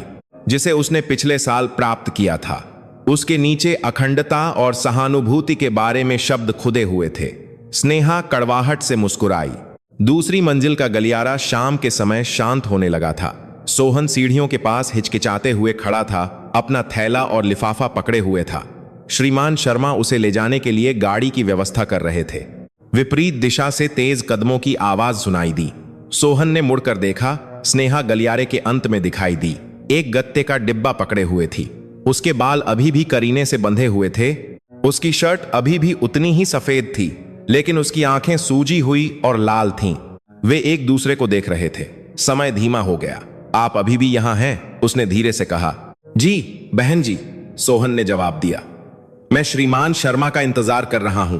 जिसे उसने पिछले साल प्राप्त किया था। उसके नीचे अखंडता और सहानुभूति के बारे में शब्द खुदे हुए थे। स्नेहा कड़वाहट से मुस्कुराई। दूसरी मंजिल का गलियारा शाम के समय शांत होने लगा था। सोहन सीढ़ियों के पास हिचकिचाते हुए खड़ा था, अपना थैला और लिफाफा पकड़े हुए था। श्रीमान शर्मा उसे ले जाने के लिए गाड़ी की व्यवस्था कर रहे थे। विपरीत दिशा से तेज कदमों की आवाज सुनाई दी। सोहन ने मुड़कर देखा। स्नेहा गलियारे के अंत में दिखाई दी। एक गत्ते का डिब्बा पकड़े हुए थी। उसके बाल अभी भी करीने से बंधे हुए थे। उसकी शर्ट अभी भी उतनी ही सफेद थी, लेकिन उसकी आंखें सूजी हुई और लाल थीं। वे एक दूसरे को देख रहे थे। समय धीमा हो गया। आप अभी भी यहां हैं? उसने धीरे से कहा। जी बहन जी, सोहन ने जवाब दिया। मैं श्रीमान शर्मा का इंतजार कर रहा हूं।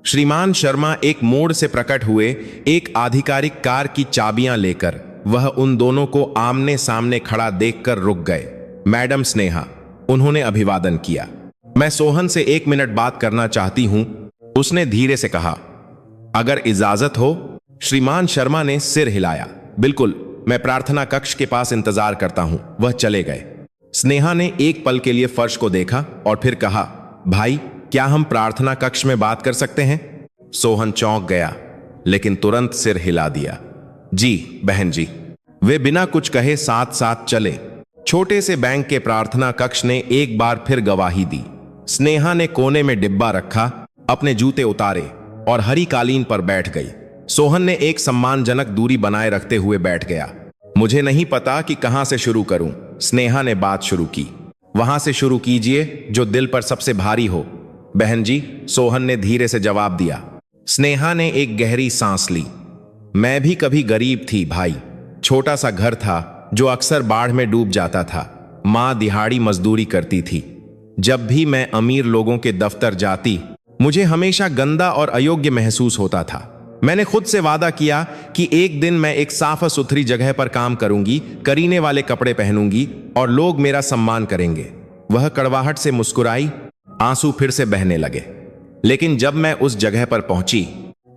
श्रीमान शर्मा एक मोड़ से प्रकट हुए, एक आधिकारिक कार की चाबियां लेकर। वह उन दोनों को आमने सामने खड़ा देखकर रुक गए। मैडम स्नेहा, उन्होंने अभिवादन किया। मैं सोहन से 1 मिनट बात करना चाहती हूं, उसने धीरे से कहा। अगर इजाजत हो? श्रीमान शर्मा ने सिर हिलाया। बिल्कुल, मैं प्रार्थना कक्ष के पास इंतजार करता हूं। वह चले गए। स्नेहा ने एक पल के लिए फर्श को देखा और फिर कहा, भाई क्या हम प्रार्थना कक्ष में बात कर सकते हैं? सोहन चौंक गया, लेकिन तुरंत सिर हिला दिया। जी बहन जी। वे बिना कुछ कहे साथ साथ चले। छोटे से बैंक के प्रार्थना कक्ष ने एक बार फिर गवाही दी। स्नेहा ने कोने में डिब्बा रखा, अपने जूते उतारे और हरी कालीन पर बैठ गई। सोहन ने एक सम्मानजनक दूरी बनाए रखते हुए बैठ गया। मुझे नहीं पता कि कहां से शुरू करूं, स्नेहा ने बात शुरू की। वहां से शुरू कीजिए जो दिल पर सबसे भारी हो, बहन जी, सोहन ने धीरे से जवाब दिया। स्नेहा ने एक गहरी सांस ली। मैं भी कभी गरीब थी भाई। छोटा सा घर था जो अक्सर बाढ़ में डूब जाता था। मां दिहाड़ी मजदूरी करती थी। जब भी मैं अमीर लोगों के दफ्तर जाती, मुझे हमेशा गंदा और अयोग्य महसूस होता था। मैंने खुद से वादा किया कि एक दिन मैं एक साफ सुथरी जगह पर काम करूंगी, करीने वाले कपड़े पहनूंगी और लोग मेरा सम्मान करेंगे। वह कड़वाहट से मुस्कुराई। आंसू फिर से बहने लगे। लेकिन जब मैं उस जगह पर पहुंची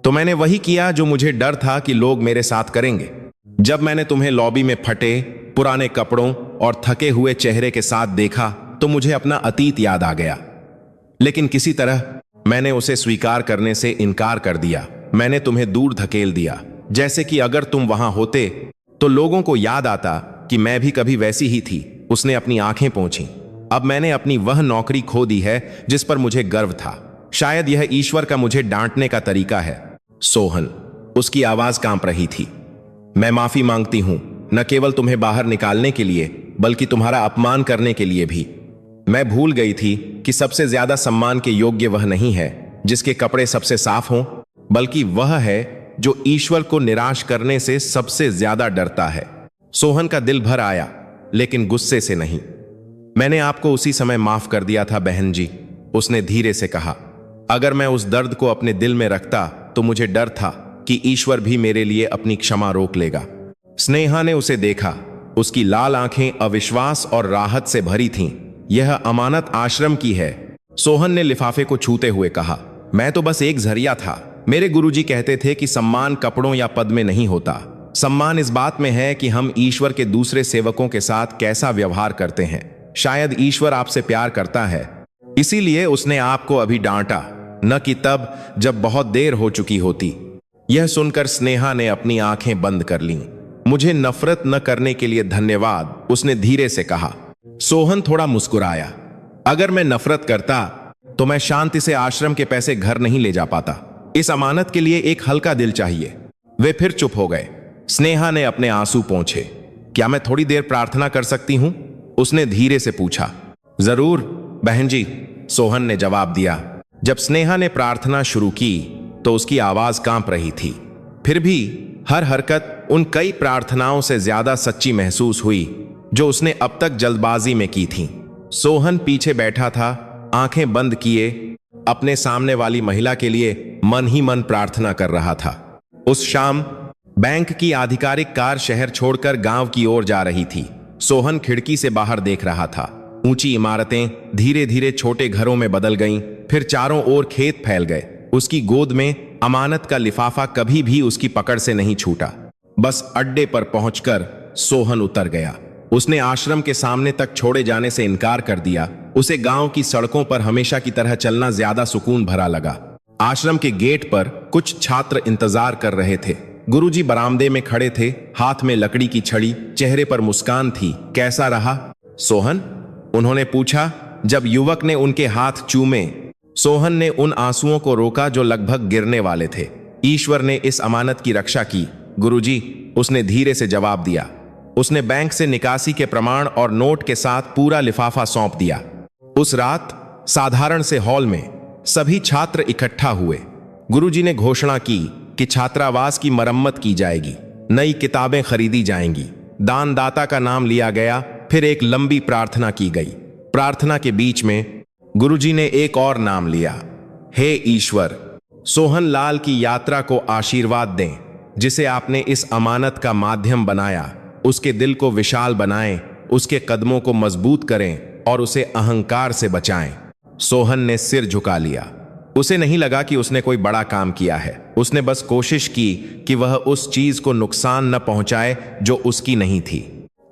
तो मैंने वही किया जो मुझे डर था कि लोग मेरे साथ करेंगे। जब मैंने तुम्हें लॉबी में फटे, पुराने कपड़ों और थके हुए चेहरे के साथ देखा तो मुझे अपना अतीत याद आ गया। लेकिन किसी तरह मैंने उसे स्वीकार करने से इनकार कर दिया। मैंने तुम्हें दूर धकेल दिया, जैसे कि अगर तुम वहां होते तो लोगों को याद आता कि मैं भी कभी वैसी ही थी। उसने अपनी आंखें पोंछीं। अब मैंने अपनी वह नौकरी खो दी है जिस पर मुझे गर्व था। शायद यह ईश्वर का मुझे डांटने का तरीका है। सोहन, उसकी आवाज कांप रही थी। मैं माफी मांगती हूं, न केवल तुम्हें बाहर निकालने के लिए बल्कि तुम्हारा अपमान करने के लिए भी। मैं भूल गई थी कि सबसे ज्यादा सम्मान के योग्य वह नहीं है जिसके कपड़े सबसे साफ हों, बल्कि वह है जो ईश्वर को निराश करने से सबसे ज्यादा डरता है। सोहन का दिल भर आया, लेकिन गुस्से से नहीं। मैंने आपको उसी समय माफ कर दिया था बहन जी, उसने धीरे से कहा। अगर मैं उस दर्द को अपने दिल में रखता तो मुझे डर था कि ईश्वर भी मेरे लिए अपनी क्षमा रोक लेगा। स्नेहा ने उसे देखा। उसकी लाल आंखें अविश्वास और राहत से भरी थीं। यह अमानत आश्रम की है। सोहन ने लिफाफे को छूते हुए कहा, मैं तो बस एक जरिया था। मेरे गुरुजी कहते थे कि सम्मान कपड़ों या पद में नहीं होता। सम्मान इस बात में है कि हम ईश्वर के दूसरे सेवकों के साथ कैसा व्यवहार करते हैं। शायद ईश्वर आपसे प्यार करता है, इसीलिए उसने आपको अभी डांटा, न कि तब जब बहुत देर हो चुकी होती। यह सुनकर स्नेहा ने अपनी आंखें बंद कर लीं। मुझे नफरत न करने के लिए धन्यवाद, उसने धीरे से कहा। सोहन थोड़ा मुस्कुराया। अगर मैं नफरत करता तो मैं शांति से आश्रम के पैसे घर नहीं ले जा पाता। इस अमानत के लिए एक हल्का दिल चाहिए। वे फिर चुप हो गए। स्नेहा ने अपने आंसू पोंछे। क्या मैं थोड़ी देर प्रार्थना कर सकती हूं? उसने धीरे से पूछा। जरूर बहन जी, सोहन ने जवाब दिया। जब स्नेहा ने प्रार्थना शुरू की तो उसकी आवाज कांप रही थी। फिर भी हर हरकत उन कई प्रार्थनाओं से ज्यादा सच्ची महसूस हुई जो उसने अब तक जल्दबाजी में की थी। सोहन पीछे बैठा था, आंखें बंद किए, अपने सामने वाली महिला के लिए मन ही मन प्रार्थना कर रहा था। उस शाम बैंक की आधिकारिक कार शहर छोड़कर गांव की ओर जा रही थी। सोहन खिड़की से बाहर देख रहा था। ऊंची इमारतें धीरे धीरे छोटे घरों में बदल गईं, फिर चारों ओर खेत फैल गए। उसकी गोद में अमानत का लिफाफा कभी भी उसकी पकड़ से नहीं छूटा। बस अड्डे पर पहुंचकर सोहन उतर गया। उसने आश्रम के सामने तक छोड़े जाने से इनकार कर दिया। उसे गांव की सड़कों पर हमेशा की तरह चलना ज्यादा सुकून भरा लगा। आश्रम के गेट पर कुछ छात्र इंतजार कर रहे थे। गुरुजी बरामदे में खड़े थे, हाथ में लकड़ी की छड़ी, चेहरे पर मुस्कान थी। कैसा रहा सोहन? उन्होंने पूछा। जब युवक ने उनके हाथ चूमे, सोहन ने उन आंसुओं को रोका जो लगभग गिरने वाले थे। ईश्वर ने इस अमानत की रक्षा की गुरुजी, उसने धीरे से जवाब दिया। उसने बैंक से निकासी के प्रमाण और नोट के साथ पूरा लिफाफा सौंप दिया। उस रात साधारण से हॉल में सभी छात्र इकट्ठा हुए। गुरुजी ने घोषणा की कि छात्रावास की मरम्मत की जाएगी, नई किताबें खरीदी जाएंगी, दानदाता का नाम लिया गया, फिर एक लंबी प्रार्थना की गई। प्रार्थना के बीच में गुरुजी ने एक और नाम लिया। हे ईश्वर, सोहन लाल की यात्रा को आशीर्वाद दें, जिसे आपने इस अमानत का माध्यम बनाया। उसके दिल को विशाल बनाएं, उसके कदमों को मजबूत करें और उसे अहंकार से बचाएं। सोहन ने सिर झुका लिया। उसे नहीं लगा कि उसने कोई बड़ा काम किया है। उसने बस कोशिश की कि वह उस चीज को नुकसान न पहुंचाए जो उसकी नहीं थी।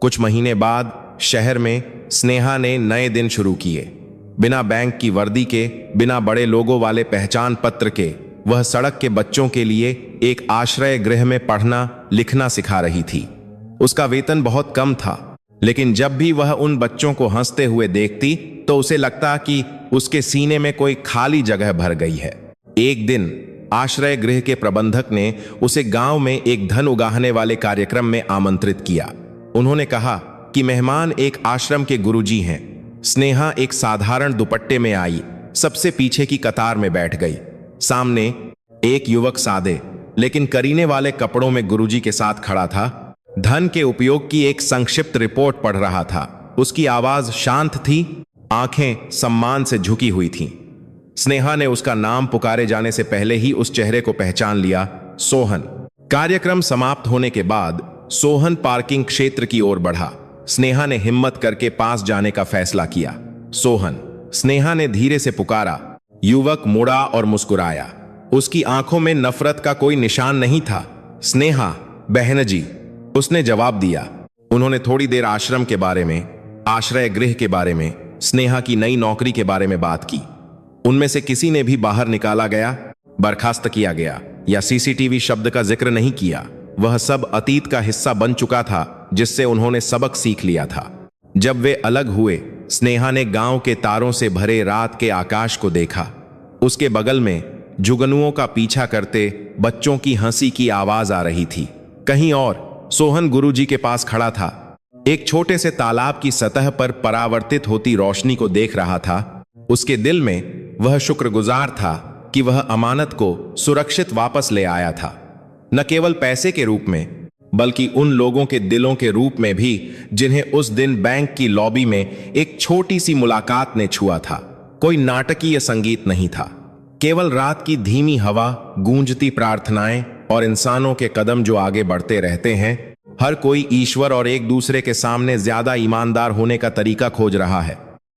कुछ महीने बाद शहर में स्नेहा ने नए दिन शुरू किए। बिना बैंक की वर्दी के, बिना बड़े लोगों वाले पहचान पत्र के, वह सड़क के बच्चों के लिए एक आश्रय गृह में पढ़ना लिखना सिखा रही थी। उसका वेतन बहुत कम था, लेकिन जब भी वह उन बच्चों को हंसते हुए देखती तो उसे लगता कि उसके सीने में कोई खाली जगह भर गई है। एक दिन आश्रय गृह के प्रबंधक ने उसे गांव में एक धन उगाहने वाले कार्यक्रम में आमंत्रित किया। उन्होंने कहा कि मेहमान एक आश्रम के गुरुजी हैं। स्नेहा एक साधारण दुपट्टे में आई, सबसे पीछे की कतार में बैठ गई। सामने एक युवक सादे लेकिन करीने वाले कपड़ों में गुरुजी के साथ खड़ा था। धन के उपयोग की एक संक्षिप्त रिपोर्ट पढ़ रहा था। उसकी आवाज शांत थी, आंखें सम्मान से झुकी हुई थीं। स्नेहा ने उसका नाम पुकारे जाने से पहले ही उस चेहरे को पहचान लिया, सोहन। कार्यक्रम समाप्त होने के बाद सोहन पार्किंग क्षेत्र की ओर बढ़ा। स्नेहा ने हिम्मत करके पास जाने का फैसला किया। सोहन, स्नेहा ने धीरे से पुकारा। युवक मुड़ा और मुस्कुराया। उसकी आंखों में नफरत का कोई निशान नहीं था। स्नेहा, बहन जी, उसने जवाब दिया। उन्होंने थोड़ी देर आश्रम के बारे में, आश्रय गृह के बारे में, स्नेहा की नई नौकरी के बारे में बात की। उनमें से किसी ने भी बाहर निकाला गया, बर्खास्त किया गया या सीसीटीवी शब्द का जिक्र नहीं किया। वह सब अतीत का हिस्सा बन चुका था जिससे उन्होंने सबक सीख लिया था। जब वे अलग हुए, स्नेहा ने गांव के तारों से भरे रात के आकाश को देखा। उसके बगल में जुगनुओं का पीछा करते बच्चों की हंसी की आवाज आ रही थी। कहीं और सोहन गुरुजी के पास खड़ा था, एक छोटे से तालाब की सतह पर परावर्तित होती रोशनी को देख रहा था। उसके दिल में वह शुक्रगुजार था कि वह अमानत को सुरक्षित वापस ले आया था, न केवल पैसे के रूप में बल्कि उन लोगों के दिलों के रूप में भी जिन्हें उस दिन बैंक की लॉबी में एक छोटी सी मुलाकात ने छुआ था। कोई नाटकीय संगीत नहीं था, केवल रात की धीमी हवा, गूंजती प्रार्थनाएं और इंसानों के कदम जो आगे बढ़ते रहते हैं। हर कोई ईश्वर और एक दूसरे के सामने ज्यादा ईमानदार होने का तरीका खोज रहा है।